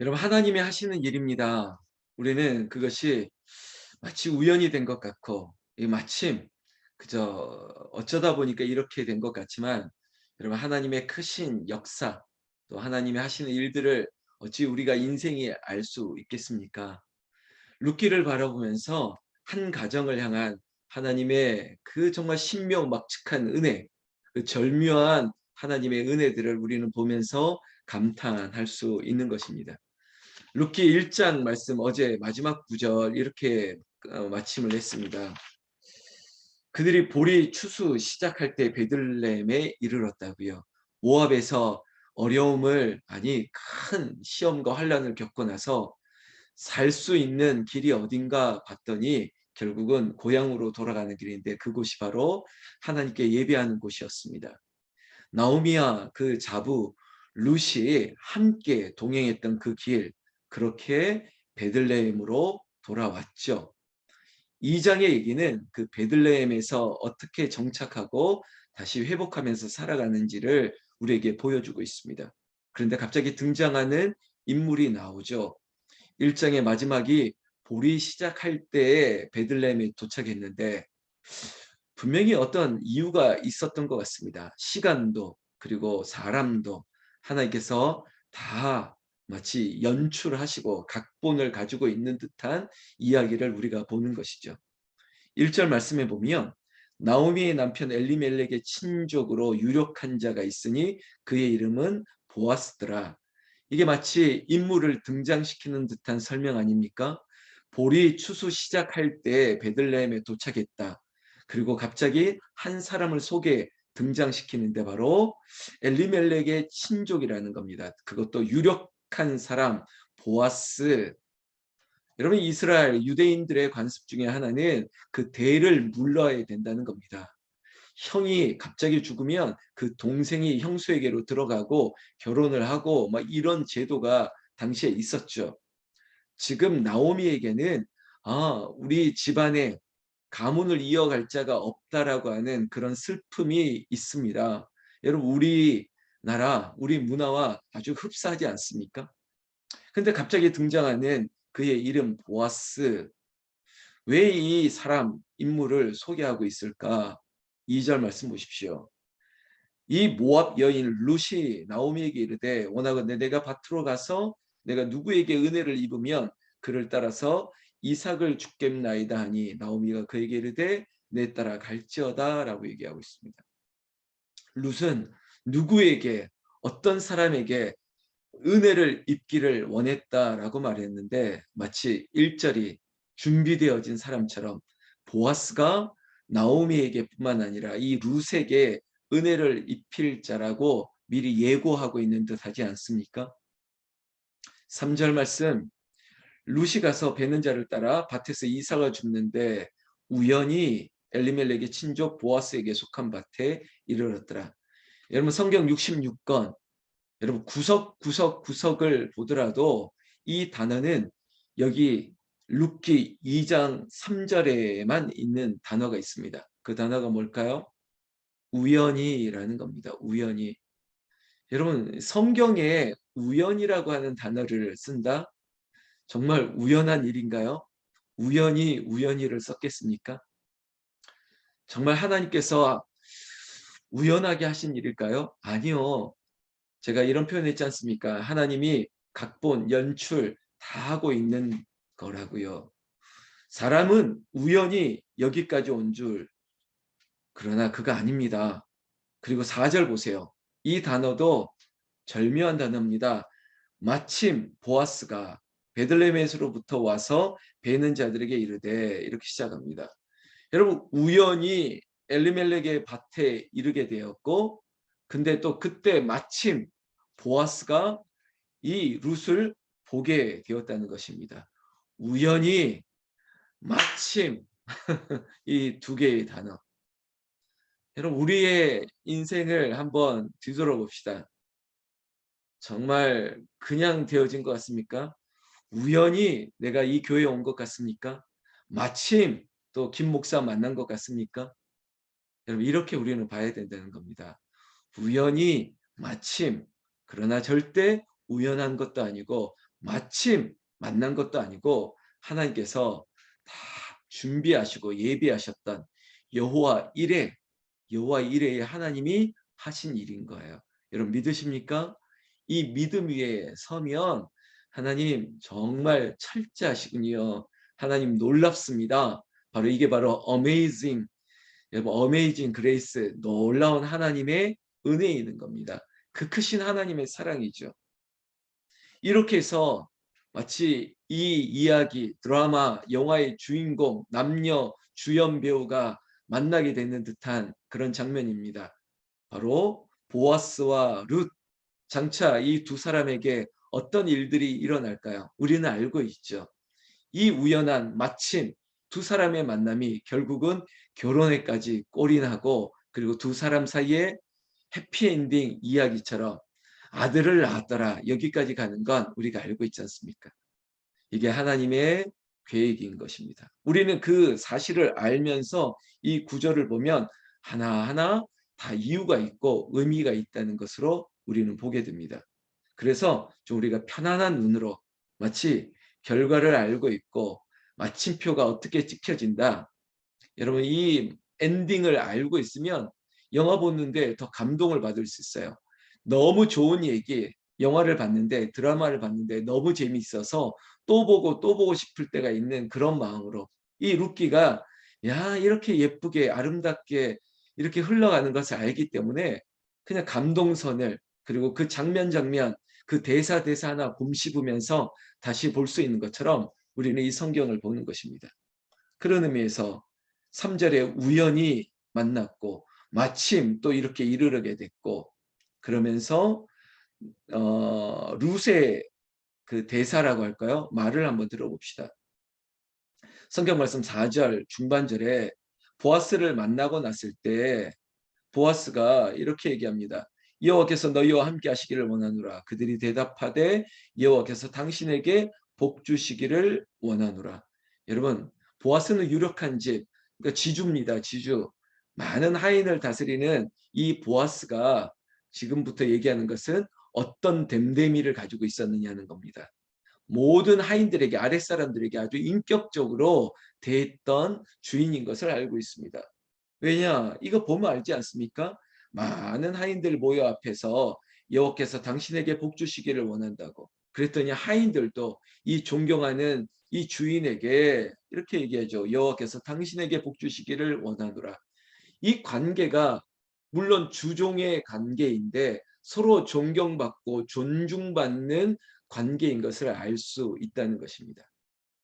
여러분 하나님이 하시는 일입니다. 우리는 그것이 마치 우연이 된 것 같고 마침 그저 어쩌다 보니까 이렇게 된 것 같지만 여러분 하나님의 크신 역사 또 하나님이 하시는 일들을 어찌 우리가 인생이 알 수 있겠습니까? 룻기를 바라보면서 한 가정을 향한 하나님의 그 정말 신묘막측한 은혜, 그 절묘한 하나님의 은혜들을 우리는 보면서 감탄할 수 있는 것입니다. 룻기 1장 말씀 어제 마지막 구절 이렇게 마침을 했습니다. 그들이 보리 추수 시작할 때 베들레헴에 이르렀다고요. 모압에서 어려움을 아니 큰 시험과 환란을 겪고 나서 살 수 있는 길이 어딘가 봤더니 결국은 고향으로 돌아가는 길인데 그곳이 바로 하나님께 예배하는 곳이었습니다. 나오미와 그 자부 룻이 함께 동행했던 그 길, 그렇게 베들레헴으로 돌아왔죠. 2장의 얘기는 그 베들레헴에서 어떻게 정착하고 다시 회복하면서 살아가는지를 우리에게 보여주고 있습니다. 그런데 갑자기 등장하는 인물이 나오죠. 1장의 마지막이 보리 시작할 때에 베들레헴에 도착했는데 분명히 어떤 이유가 있었던 것 같습니다. 시간도 그리고 사람도 하나님께서 다 마치 연출하시고 각본을 가지고 있는 듯한 이야기를 우리가 보는 것이죠. 1절 말씀에 보면 나오미의 남편 엘리멜렉의 친족으로 유력한 자가 있으니 그의 이름은 보아스더라. 이게 마치 인물을 등장시키는 듯한 설명 아닙니까? 볼이 추수 시작할 때 베들레헴에 도착했다. 그리고 갑자기 한 사람을 속에 등장시키는데 바로 엘리멜렉의 친족이라는 겁니다. 그것도 유력한 사람 보아스. 여러분 이스라엘 유대인들의 관습 중에 하나는 그 대를 물러야 된다는 겁니다. 형이 갑자기 죽으면 그 동생이 형수에게로 들어가고 결혼을 하고 막 이런 제도가 당시에 있었죠. 지금 나오미에게는 우리 집안에 가문을 이어갈 자가 없다라고 하는 그런 슬픔이 있습니다. 여러분 우리나라 우리 문화와 아주 흡사하지 않습니까? 근데 갑자기 등장하는 그의 이름 보아스. 왜 이 사람 인물을 소개하고 있을까? 2절 말씀 보십시오. 이 모압 여인 룻이 나오미에게 이르되 원하건대 내가 밭으로 가서 내가 누구에게 은혜를 입으면 그를 따라서 이삭을 죽겠나이다 하니 나오미가 그에게 이르되 내 따라 갈지어다라고 얘기하고 있습니다. 룻은 누구에게 어떤 사람에게 은혜를 입기를 원했다라고 말했는데 마치 1절이 준비되어진 사람처럼 보아스가 나오미에게뿐만 아니라 이 룻에게 은혜를 입힐 자라고 미리 예고하고 있는 듯 하지 않습니까? 3절 말씀 룻이 가서 베는 자를 따라 밭에서 이삭을 줍는데 우연히 엘리멜렉의 친족 보아스에게 속한 밭에 이르렀더라. 여러분 성경 66권 여러분 구석구석을 보더라도 이 단어는 여기 룻기 2장 3절에만 있는 단어가 있습니다. 그 단어가 뭘까요? 우연히라는 겁니다. 우연히. 여러분 성경에 우연이라고 하는 단어를 쓴다? 정말 우연한 일인가요? 우연히 우연히를 썼겠습니까? 정말 하나님께서 우연하게 하신 일일까요? 아니요. 제가 이런 표현했지 않습니까? 하나님이 각본, 연출 다 하고 있는 거라고요. 사람은 우연히 여기까지 온 줄, 그러나 그가 아닙니다. 그리고 4절 보세요. 이 단어도 절묘한 단어입니다. 마침 보아스가 베들레헴에서로부터 와서 베는 자들에게 이르되 이렇게 시작합니다. 여러분 우연히 엘리멜렉의 밭에 이르게 되었고 근데 또 그때 마침 보아스가 이 룻을 보게 되었다는 것입니다. 우연히 마침 이 두 개의 단어. 여러분 우리의 인생을 한번 뒤돌아봅시다. 정말 그냥 되어진 것 같습니까? 우연히 내가 이 교회에 온 것 같습니까? 마침 또 김 목사 만난 것 같습니까? 여러분 이렇게 우리는 봐야 된다는 겁니다. 우연히 마침 그러나 절대 우연한 것도 아니고 마침 만난 것도 아니고 하나님께서 다 준비하시고 예비하셨던 여호와 이레, 여호와 이레의 하나님이 하신 일인 거예요. 여러분 믿으십니까? 이 믿음 위에 서면 하나님 정말 철저하시군요. 하나님 놀랍습니다. 바로 이게 바로 어메이징, 여러분 어메이징 그레이스, 놀라운 하나님의 은혜에 있는 겁니다. 그 크신 하나님의 사랑이죠. 이렇게 해서 마치 이 이야기, 드라마, 영화의 주인공, 남녀 주연 배우가 만나게 되는 듯한 그런 장면입니다. 바로 보아스와 룻, 장차 이 두 사람에게 어떤 일들이 일어날까요? 우리는 알고 있죠. 이 우연한 마침 두 사람의 만남이 결국은 결혼에까지 골인하고, 그리고 두 사람 사이에 해피엔딩 이야기처럼 아들을 낳았더라 여기까지 가는 건 우리가 알고 있지 않습니까? 이게 하나님의 계획인 것입니다. 우리는 그 사실을 알면서 이 구절을 보면 하나하나 다 이유가 있고 의미가 있다는 것으로 우리는 보게 됩니다. 그래서 좀 우리가 편안한 눈으로 마치 결과를 알고 있고 마침표가 어떻게 찍혀진다. 여러분 이 엔딩을 알고 있으면 영화 보는데 더 감동을 받을 수 있어요. 너무 좋은 얘기, 영화를 봤는데 드라마를 봤는데 너무 재미있어서 또 보고 또 보고 싶을 때가 있는 그런 마음으로 이 룻기가 야 이렇게 예쁘게 아름답게 이렇게 흘러가는 것을 알기 때문에 그냥 감동선을, 그리고 그 장면 장면 그 대사 대사 하나 곰씹으면서 다시 볼 수 있는 것처럼 우리는 이 성경을 보는 것입니다. 그런 의미에서 3절에 우연히 만났고 마침 또 이렇게 이르게 됐고, 그러면서 룻의 그 대사라고 할까요? 말을 한번 들어봅시다. 성경 말씀 4절 중반절에 보아스를 만나고 났을 때 보아스가 이렇게 얘기합니다. 여호와께서 너희와 함께 하시기를 원하노라. 그들이 대답하되 여호와께서 당신에게 복 주시기를 원하노라. 여러분 보아스는 유력한 집, 그러니까 지주입니다. 지주. 많은 하인을 다스리는 이 보아스가 지금부터 얘기하는 것은 어떤 됨됨이를 가지고 있었느냐는 겁니다. 모든 하인들에게, 아랫사람들에게 아주 인격적으로 대했던 주인인 것을 알고 있습니다. 왜냐? 이거 보면 알지 않습니까? 많은 하인들 모여 앞에서 여호와께서 당신에게 복 주시기를 원한다고. 그랬더니 하인들도 이 존경하는 이 주인에게 이렇게 얘기하죠. 여호와께서 당신에게 복 주시기를 원하노라. 이 관계가 물론 주종의 관계인데 서로 존경받고 존중받는 관계인 것을 알 수 있다는 것입니다.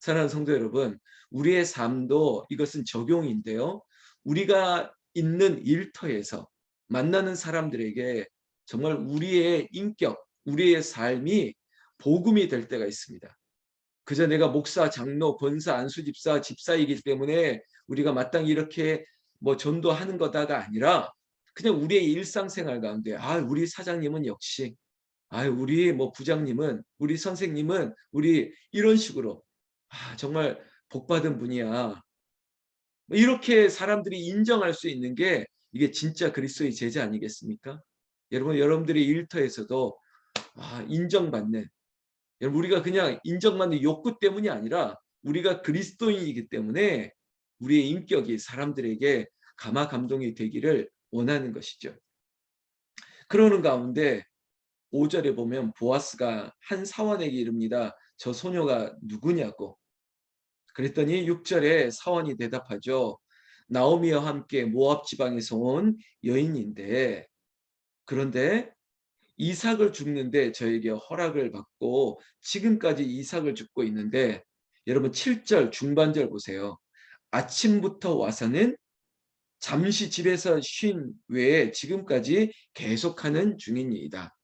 사랑하는 성도 여러분, 우리의 삶도 이것은 적용인데요. 우리가 있는 일터에서 만나는 사람들에게 정말 우리의 인격, 우리의 삶이 복음이 될 때가 있습니다. 그저 내가 목사, 장로, 권사, 안수집사, 집사이기 때문에 우리가 마땅히 이렇게 뭐 전도하는 거다가 아니라 그냥 우리의 일상생활 가운데 우리 사장님은 역시 우리 뭐 부장님은, 우리 선생님은 우리 이런 식으로 정말 복받은 분이야. 이렇게 사람들이 인정할 수 있는 게 이게 진짜 그리스도의 제자 아니겠습니까? 여러분, 여러분들의 일터에서도 인정받는, 여러분 우리가 그냥 인정받는 욕구 때문이 아니라 우리가 그리스도인이기 때문에 우리의 인격이 사람들에게 감화 감동이 되기를 원하는 것이죠. 그러는 가운데 5절에 보면 보아스가 한 사원에게 이릅니다. 저 소녀가 누구냐고. 그랬더니 6절에 사원이 대답하죠. 나오미와 함께 모압 지방에서 온 여인인데, 그런데 이삭을 줍는데 저에게 허락을 받고 지금까지 이삭을 줍고 있는데, 여러분 7절 중반절 보세요. 아침부터 와서는 잠시 집에서 쉰 외에 지금까지 계속하는 중입니다.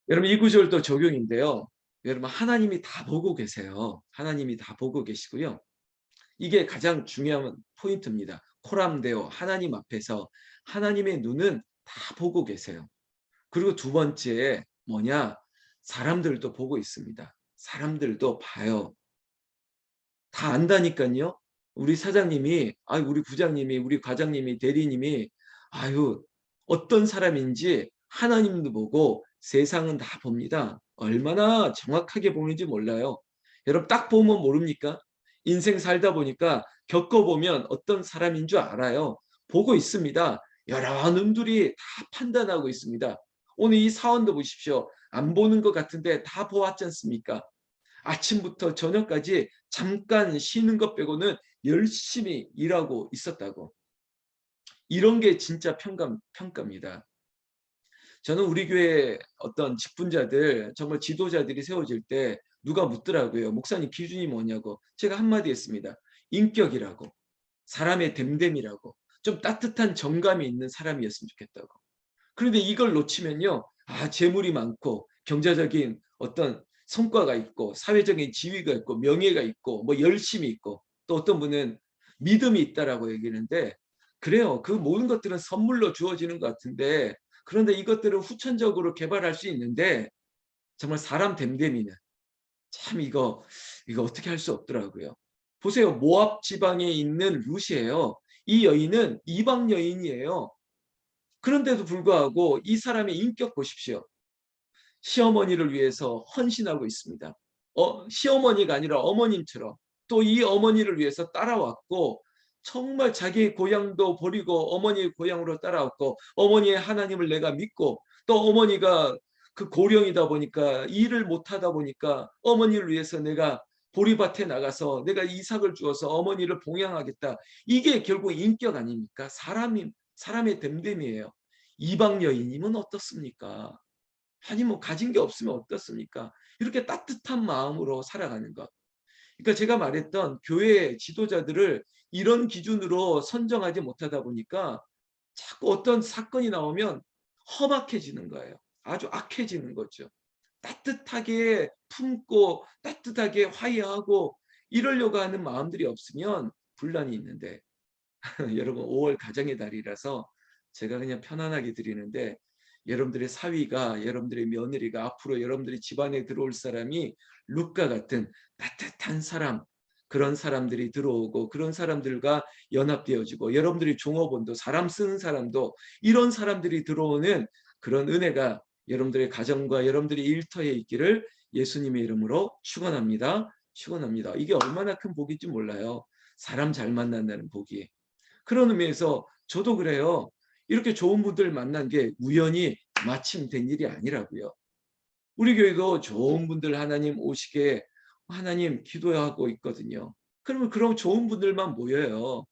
여러분 이 구절도 적용인데요. 여러분 하나님이 다 보고 계세요. 하나님이 다 보고 계시고요. 이게 가장 중요한 포인트입니다. 코람데오, 하나님 앞에서 하나님의 눈은 다 보고 계세요. 그리고 두 번째 뭐냐? 사람들도 보고 있습니다. 사람들도 봐요. 다 안다니까요. 우리 사장님이, 우리 부장님이, 우리 과장님이, 대리님이 어떤 사람인지 하나님도 보고 세상은 다 봅니다. 얼마나 정확하게 보는지 몰라요. 여러분 딱 보면 모릅니까? 인생 살다 보니까 겪어보면 어떤 사람인 줄 알아요. 보고 있습니다. 여러 눈들이 다 판단하고 있습니다. 오늘 이 사원도 보십시오. 안 보는 것 같은데 다 보았지 않습니까? 아침부터 저녁까지 잠깐 쉬는 것 빼고는 열심히 일하고 있었다고. 이런 게 진짜 평가입니다. 저는 우리 교회 어떤 직분자들, 정말 지도자들이 세워질 때 누가 묻더라고요. 목사님 기준이 뭐냐고. 제가 한마디 했습니다. 인격이라고. 사람의 됨됨이라고. 좀 따뜻한 정감이 있는 사람이었으면 좋겠다고. 그런데 이걸 놓치면요. 재물이 많고 경제적인 어떤 성과가 있고 사회적인 지위가 있고 명예가 있고 뭐 열심이 있고 또 어떤 분은 믿음이 있다라고 얘기하는데 그래요. 그 모든 것들은 선물로 주어지는 것 같은데 그런데 이것들을 후천적으로 개발할 수 있는데 정말 사람 됨됨이는 참 이거 어떻게 할 수 없더라고요. 보세요. 모압 지방에 있는 룻이에요. 이 여인은 이방 여인이에요. 그런데도 불구하고 이 사람의 인격 보십시오. 시어머니를 위해서 헌신하고 있습니다. 시어머니가 아니라 어머님처럼 또 이 어머니를 위해서 따라왔고 정말 자기의 고향도 버리고 어머니의 고향으로 따라왔고 어머니의 하나님을 내가 믿고 또 어머니가 그 고령이다 보니까 일을 못하다 보니까 어머니를 위해서 내가 보리밭에 나가서 내가 이삭을 주어서 어머니를 봉양하겠다. 이게 결국 인격 아닙니까? 사람의 됨됨이에요. 이방 여인이면 어떻습니까? 아니 뭐 가진 게 없으면 어떻습니까? 이렇게 따뜻한 마음으로 살아가는 것. 그러니까 제가 말했던 교회 지도자들을 이런 기준으로 선정하지 못하다 보니까 자꾸 어떤 사건이 나오면 험악해지는 거예요. 아주 악해지는 거죠. 따뜻하게 품고 따뜻하게 화해하고 이러려고 하는 마음들이 없으면 분란이 있는데 여러분 5월 가정의 달이라서 제가 그냥 편안하게 드리는데 여러분들의 사위가 여러분들의 며느리가 앞으로 여러분들이 집안에 들어올 사람이 룻과 같은 따뜻한 사람 그런 사람들이 들어오고 그런 사람들과 연합되어지고 여러분들이 종업원도 사람 쓰는 사람도 이런 사람들이 들어오는 그런 은혜가 여러분들의 가정과 여러분들의 일터에 있기를 예수님의 이름으로 축원합니다. 축원합니다. 이게 얼마나 큰 복인지 몰라요. 사람 잘 만난다는 복이. 그런 의미에서 저도 그래요. 이렇게 좋은 분들 만난 게 우연히 마침 된 일이 아니라고요. 우리 교회도 좋은 분들 하나님 오시게 하나님 기도하고 있거든요. 그러면 그런 좋은 분들만 모여요.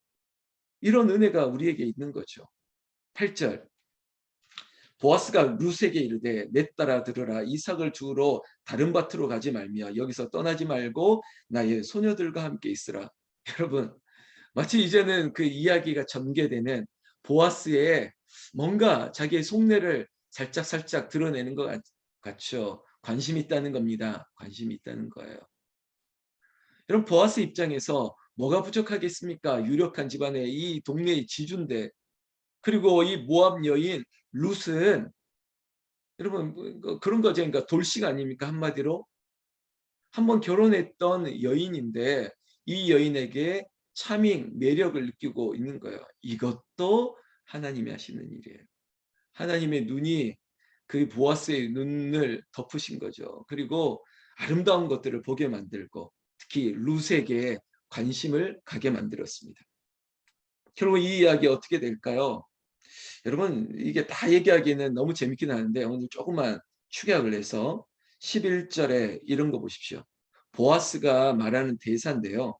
이런 은혜가 우리에게 있는 거죠. 8절 보아스가 룻에게 이르되 내 딸아 들으라 이삭을 주우러 다른 밭으로 가지 말며 여기서 떠나지 말고 나의 소녀들과 함께 있으라. 여러분 마치 이제는 그 이야기가 전개되는 보아스의 뭔가 자기의 속내를 살짝 드러내는 것 같죠. 관심이 있다는 겁니다. 관심이 있다는 거예요. 여러분 보아스 입장에서 뭐가 부족하겠습니까? 유력한 집안의 이 동네의 지주인데 그리고 이 모압 여인 룻은 여러분 그런 거죠. 그러니까 돌싱 아닙니까? 한마디로 한번 결혼했던 여인인데 이 여인에게 차밍 매력을 느끼고 있는 거예요. 이것도 하나님이 하시는 일이에요. 하나님의 눈이 그 보아스의 눈을 덮으신 거죠. 그리고 아름다운 것들을 보게 만들고 특히 룻에게 관심을 가게 만들었습니다. 결국 이 이야기 어떻게 될까요? 여러분 이게 다 얘기하기는 너무 재밌긴 하는데 오늘 조금만 축약을 해서 11절에 이런 거 보십시오. 보아스가 말하는 대사인데요.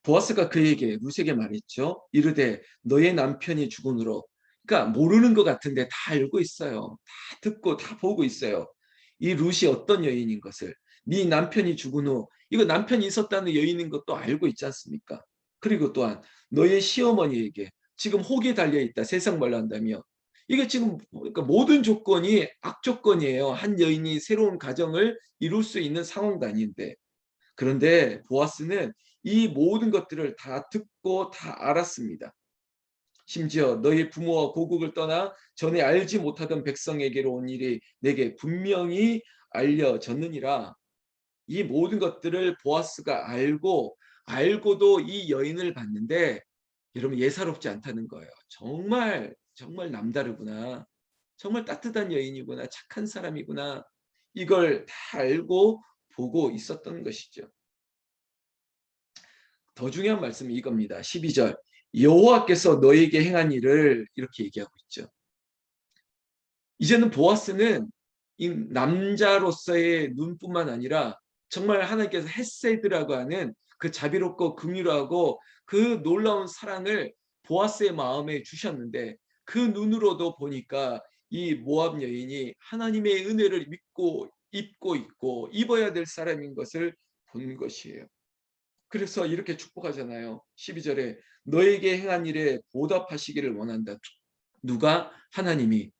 보아스가 그에게 룻에게 말했죠. 이르되 너의 남편이 죽음으로 그러니까 모르는 것 같은데 다 알고 있어요. 다 듣고 다 보고 있어요. 이 룻이 어떤 여인인 것을 네 남편이 죽은 후 이거 남편이 있었다는 여인인 것도 알고 있지 않습니까? 그리고 또한 너의 시어머니에게 지금 혹이 달려있다. 세상 말로 한다며 이게 지금 그러니까 모든 조건이 악조건이에요. 한 여인이 새로운 가정을 이룰 수 있는 상황도 아닌데 그런데 보아스는 이 모든 것들을 다 듣고 다 알았습니다. 심지어 너희 부모와 고국을 떠나 전에 알지 못하던 백성에게로 온 일이 내게 분명히 알려졌느니라. 이 모든 것들을 보아스가 알고도 이 여인을 봤는데 여러분 예사롭지 않다는 거예요. 정말 남다르구나. 정말 따뜻한 여인이구나. 착한 사람이구나. 이걸 다 알고 보고 있었던 것이죠. 더 중요한 말씀이 이겁니다. 12절. 여호와께서 너에게 행한 일을 이렇게 얘기하고 있죠. 이제는 보아스는 이 남자로서의 눈뿐만 아니라 정말 하나님께서 헤세드라고 하는 그 자비롭고 긍휼하고 그 놀라운 사랑을 보아스의 마음에 주셨는데 그 눈으로도 보니까 이 모압 여인이 하나님의 은혜를 믿고 입고 있고 입어야 될 사람인 것을 본 것이에요. 그래서 이렇게 축복하잖아요. 12절에 너에게 행한 일에 보답하시기를 원한다. 누가? 하나님이.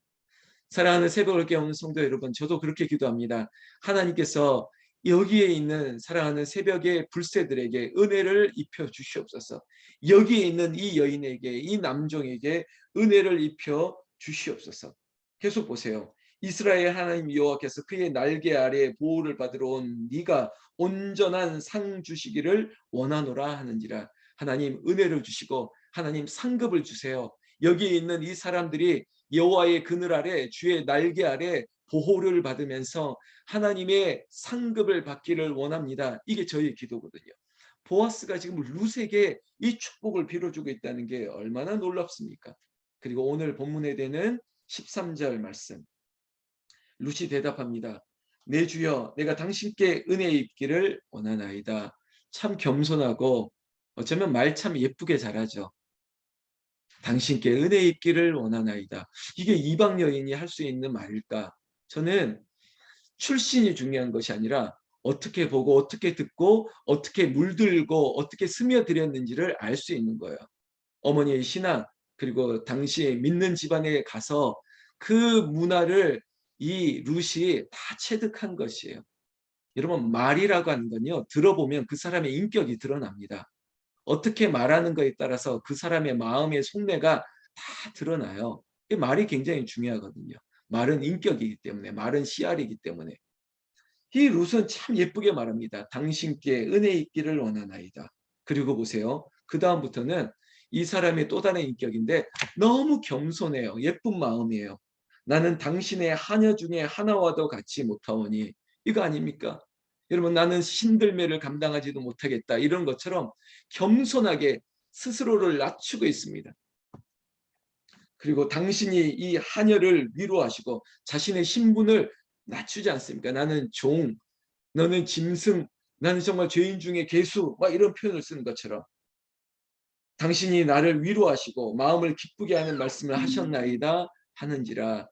사랑하는 새벽을 깨우는 성도 여러분, 저도 그렇게 기도합니다. 하나님께서 여기에 있는 사랑하는 새벽의 불새들에게 은혜를 입혀 주시옵소서. 여기에 있는 이 여인에게, 이 남종에게 은혜를 입혀 주시옵소서. 계속 보세요. 이스라엘 하나님 여호와께서 그의 날개 아래 보호를 받으러 온 네가 온전한 상 주시기를 원하노라 하는지라. 하나님 은혜를 주시고 하나님 상급을 주세요. 여기에 있는 이 사람들이 여호와의 그늘 아래 주의 날개 아래 보호를 받으면서 하나님의 상급을 받기를 원합니다. 이게 저희의 기도거든요. 보아스가 지금 룻에게 이 축복을 빌어주고 있다는 게 얼마나 놀랍습니까? 그리고 오늘 본문에 되는 13절 말씀. 룻이 대답합니다. 내 주여, 내가 당신께 은혜 입기를 원하나이다. 참 겸손하고 어쩌면 말 참 예쁘게 잘하죠. 당신께 은혜 입기를 원하나이다. 이게 이방 여인이 할 수 있는 말일까? 저는 출신이 중요한 것이 아니라 어떻게 보고 어떻게 듣고 어떻게 물들고 어떻게 스며들었는지를 알 수 있는 거예요. 어머니의 신앙 그리고 당시 믿는 집안에 가서 그 문화를 이 룻이 다 체득한 것이에요. 여러분 말이라고 하는 건요. 들어보면 그 사람의 인격이 드러납니다. 어떻게 말하는 거에 따라서 그 사람의 마음의 속내가 다 드러나요. 말이 굉장히 중요하거든요. 말은 인격이기 때문에, 말은 씨알이기 때문에. 이 룻은 참 예쁘게 말합니다. 당신께 은혜 있기를 원하나이다. 그리고 보세요. 그 다음부터는 이 사람의 또 다른 인격인데 너무 겸손해요. 예쁜 마음이에요. 나는 당신의 하녀 중에 하나와도 같이 못하오니 이거 아닙니까? 여러분 나는 신들매를 감당하지도 못하겠다. 이런 것처럼 겸손하게 스스로를 낮추고 있습니다. 그리고 당신이 이 하녀를 위로하시고 자신의 신분을 낮추지 않습니까? 나는 종, 너는 짐승, 나는 정말 죄인 중에 괴수 막 이런 표현을 쓰는 것처럼 당신이 나를 위로하시고 마음을 기쁘게 하는 말씀을 하셨나이다 하는지라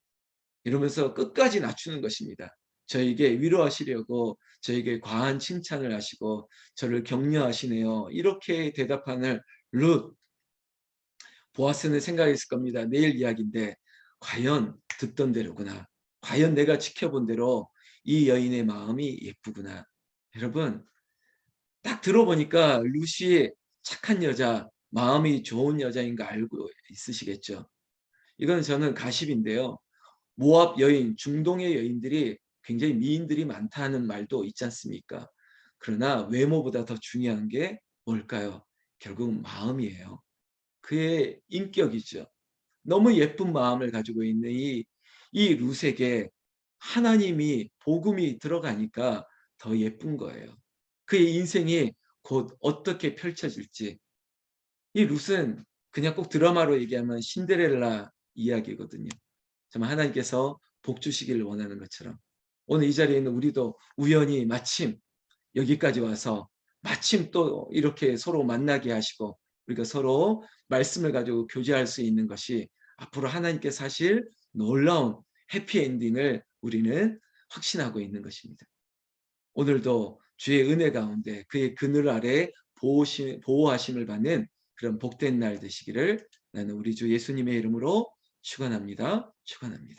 이러면서 끝까지 낮추는 것입니다. 저에게 위로하시려고 저에게 과한 칭찬을 하시고 저를 격려하시네요. 이렇게 대답하는 룻. 보아스는 생각했을 겁니다. 내일 이야기인데 과연 듣던 대로구나. 과연 내가 지켜본 대로 이 여인의 마음이 예쁘구나. 여러분 딱 들어보니까 룻이 착한 여자, 마음이 좋은 여자인 거 알고 있으시겠죠? 이건 저는 가십인데요. 모압 여인, 중동의 여인들이 굉장히 미인들이 많다는 말도 있지 않습니까? 그러나 외모보다 더 중요한 게 뭘까요? 결국 마음이에요. 그의 인격이죠. 너무 예쁜 마음을 가지고 있는 이 룻에게 하나님이 복음이 들어가니까 더 예쁜 거예요. 그의 인생이 곧 어떻게 펼쳐질지. 이 룻은 그냥 꼭 드라마로 얘기하면 신데렐라 이야기거든요. 정말 하나님께서 복 주시기를 원하는 것처럼 오늘 이 자리에 있는 우리도 우연히 마침 여기까지 와서 마침 또 이렇게 서로 만나게 하시고 우리가 서로 말씀을 가지고 교제할 수 있는 것이 앞으로 하나님께서 하실 놀라운 해피엔딩을 우리는 확신하고 있는 것입니다. 오늘도 주의 은혜 가운데 그의 그늘 아래 보호하심을 받는 그런 복된 날 되시기를 나는 우리 주 예수님의 이름으로 축원합니다. 축원합니다.